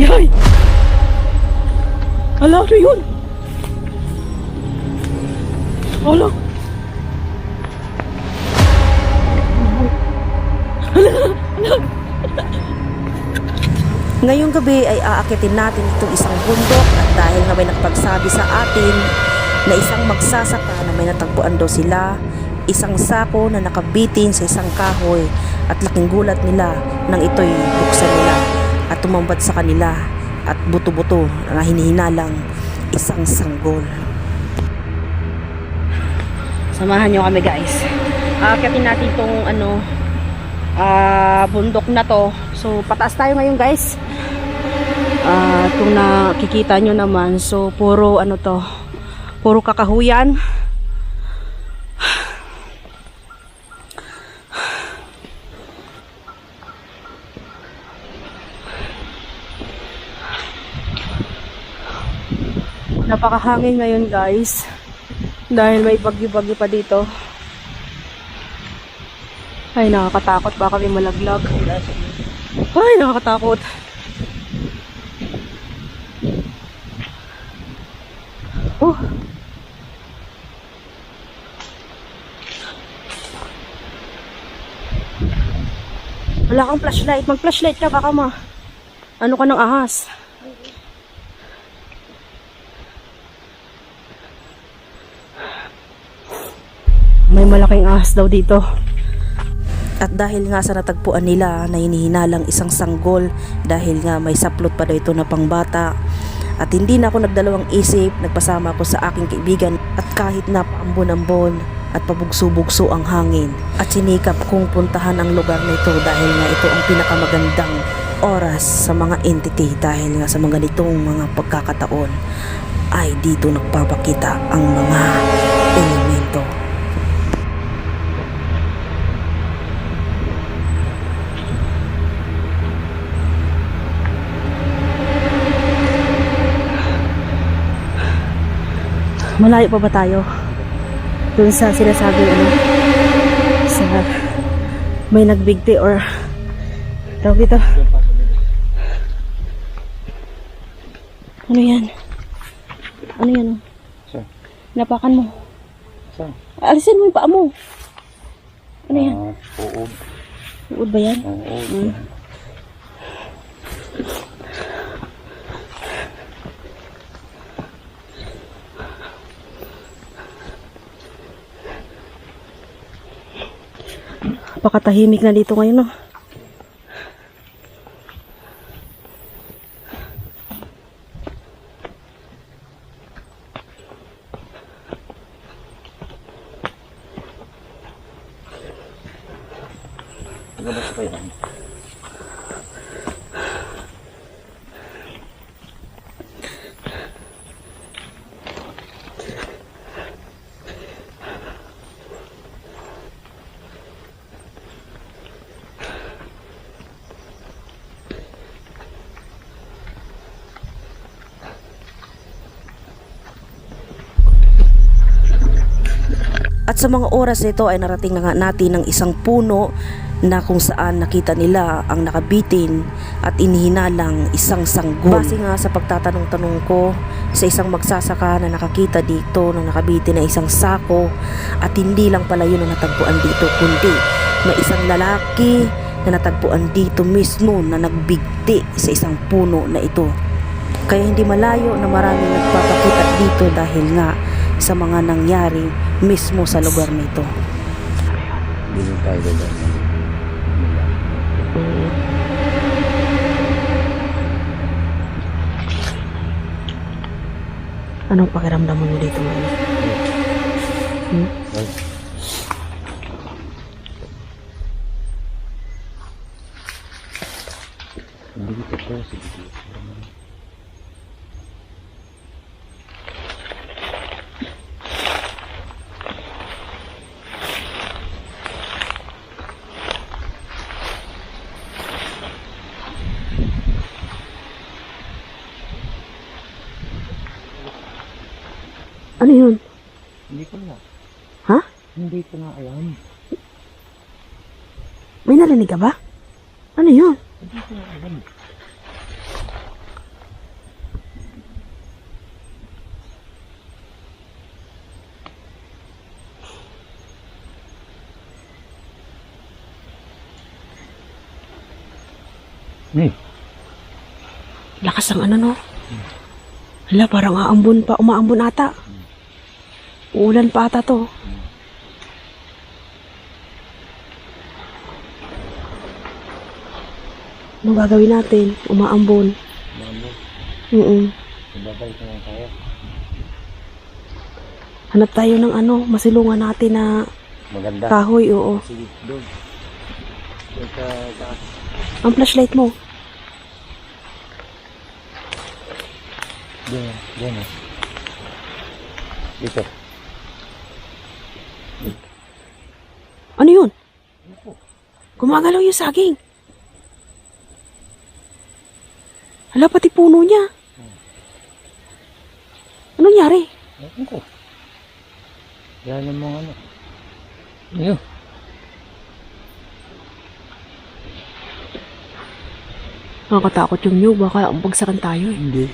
Yay! Ala, ano yun? Ala! Ngayong gabi ay aakitin natin itong isang bundok at dahil nga may nagpagsabi sa atin na isang magsasaka na may natagpuan daw sila, isang sako na nakabitin sa isang kahoy at laking gulat nila nang ito'y buksan nila at tumambad sa kanila at buto-buto na hinihinalang isang sanggol. Samahan nyo kami guys. Aakitin natin itong bundok na to. So pataas tayo ngayon guys. Kung nakikita nyo naman, so puro puro kakahuyan. Napakahangin ngayon guys dahil may bagyo-bagyo pa dito. Ay, nakakatakot, baka may malaglag. Ay, nakakatakot. Oh. Wala kang flashlight. Mag-flashlight ka, baka ano ka ng ahas. May malaking ahas daw dito. At dahil nga sa natagpuan nila na hinihinalang isang sanggol, dahil nga may saplot pa daw ito na pangbata, at hindi na ako nagdalawang isip, nagpasama ako sa aking kaibigan at kahit na paambon-ambon at pabugso-bugso ang hangin, at sinikap kong puntahan ang lugar na ito dahil nga ito ang pinakamagandang oras sa mga entity, dahil nga sa mga ganitong mga pagkakataon ay dito nagpapakita ang mga elemento. Malayo pa ba tayo dun sa sinasabing sa may nagbigti or tawag dito? Ano yan? Ano yan? Saan? Napakan mo. Saan? Alisin mo yung paa mo. Ano yan? Uod. Uod ba yan? Uod. Pakatahimik na dito ngayon, no? Labas pa yan. At sa mga oras nito ay narating na nga natin ng isang puno na kung saan nakita nila ang nakabitin at inihinalang isang sanggol. Base nga sa pagtatanong-tanong ko sa isang magsasaka na nakakita dito na nakabitin na isang sako, at hindi lang pala yun ang natagpuan dito, kundi may isang lalaki na natagpuan dito mismo na nagbigti sa isang puno na ito. Kaya hindi malayo na maraming nagpapakita dito dahil nga sa mga nangyari mismo sa lugar nito. Hindi tayo dadaan. Anong pakiramdam mo dito ngayon? Ay. Hindi kita po sa video. Ano yun? Hindi ko na. Ha? Hindi ko na alam. May narinig ka ba? Ano yun? Hindi ko na alam. Lakas ng ano, no? Hala, parang umaambon ata. Uulan pa ata to. Anong gagawin natin? Umaambon. Babalik na lang tayo. Hanap tayo ng ano, masilungan natin na Maganda. kahoy, oo. Sige, doon. Doon sa taas. Ang flashlight mo. Doon, doon. Dito. Ano yun? Gumagalaw yung saging. Hala, pati puno niya. Anong nangyari? Ewan ko. Yan ang mga ano. Ayun. Nakakatakot yung nyug. Baka bagsakan tayo eh. Hindi.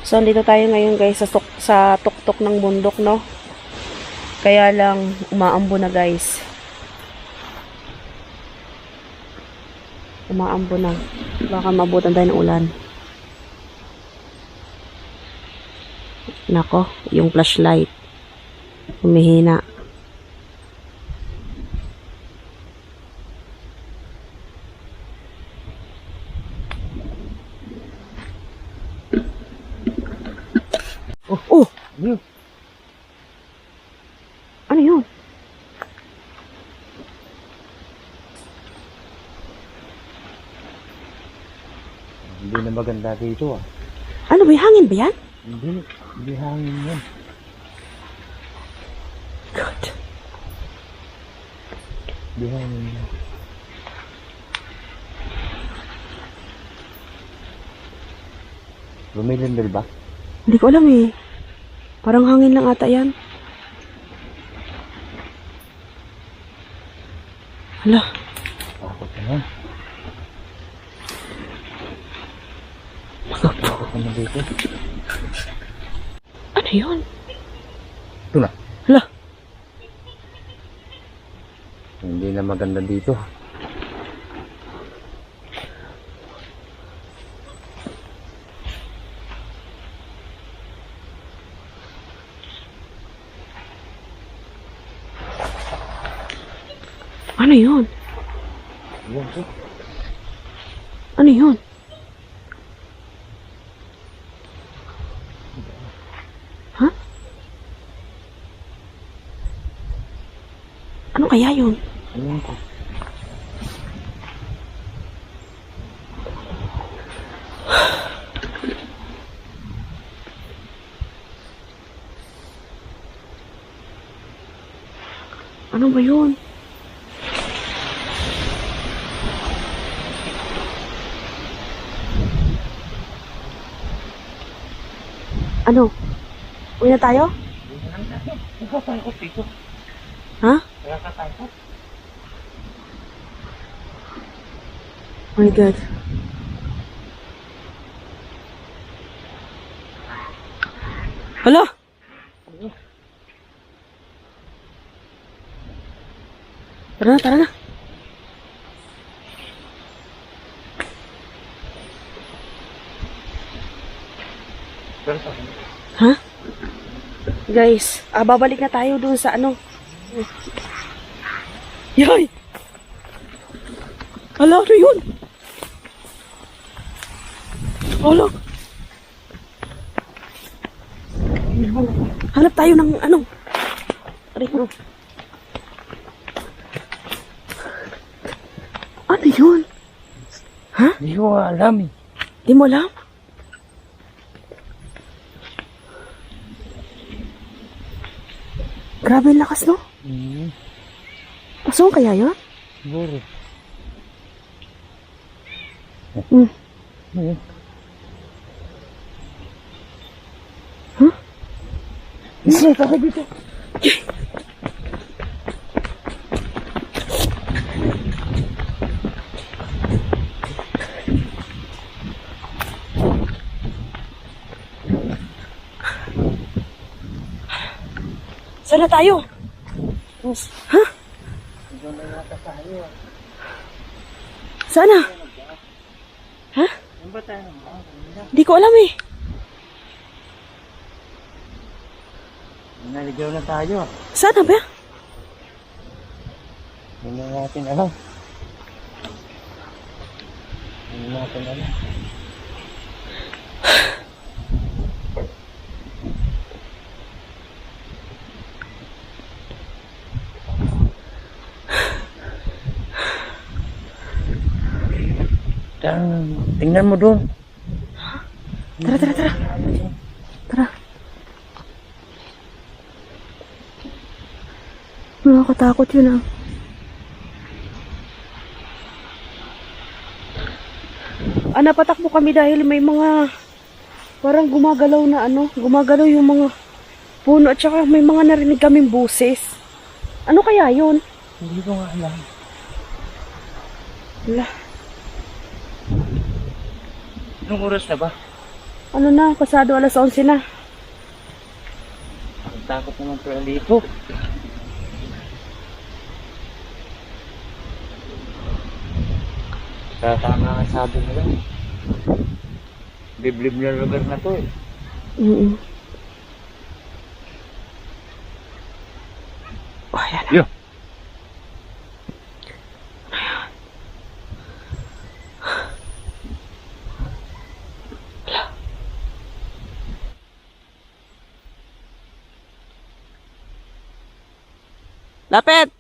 So, dito tayo ngayon guys sa tuktok ng bundok, no? Kaya lang, umaambo na guys. Umaambo na. Baka mabutan tayo ng ulan. Nako, yung flashlight. Humihina. Oh! Ayun. Ano yun? Hindi na maganda dito ah. Ano, may hangin ba yan? Hindi. Hindi hangin yan. God. Hindi hangin yan. Lumilindol ba? Hindi ko alam eh. Parang hangin lang ata yan. Hala. Takot naman. Mga po. Takot naman dito. Ano yun? Ito na. Hala. Hindi na maganda dito. Ano yun? Yan po. Ano yun? Ha? Ano kaya yun? Ayan po. Ano ba yun? Ano? Uwi na tayo? Nakatakot dito. Ha? Nakatakot. Oh my God. Hala! Tara na, tara na. Ha? Guys, babalik na tayo dun sa ano. Yay! Hala, ano yun? Hala. Hanap tayo ng ano. Aray ko. Ano yun? Ha? Hindi ko alam eh. Di mo alam? Grabe ang lakas, no? Pasok kaya yun? Siguro. Hmm. Ayun. Huh? Isa, takot dito. Saan na tayo? Ha? Saan na? Ha? Di ko alam eh. Naligaw na tayo. Saan na ba? Hindi natin alam. Hindi natin alam. Tingnan mo doon. Tara, tara, tara. Tara. Nakakatakot yun ah. Napatakbo kami dahil may mga parang gumagalaw na gumagalaw yung mga puno at saka may mga narinig kaming buses. Ano kaya yun? Hindi ko nga alam. Wala. Anong oras na ba? Ano na, pasado 11:00 na. Ang takot naman pero dito. Tama ang sabi nila. Liblib na lugar na to eh. Oh, yan. Yo! Lapit!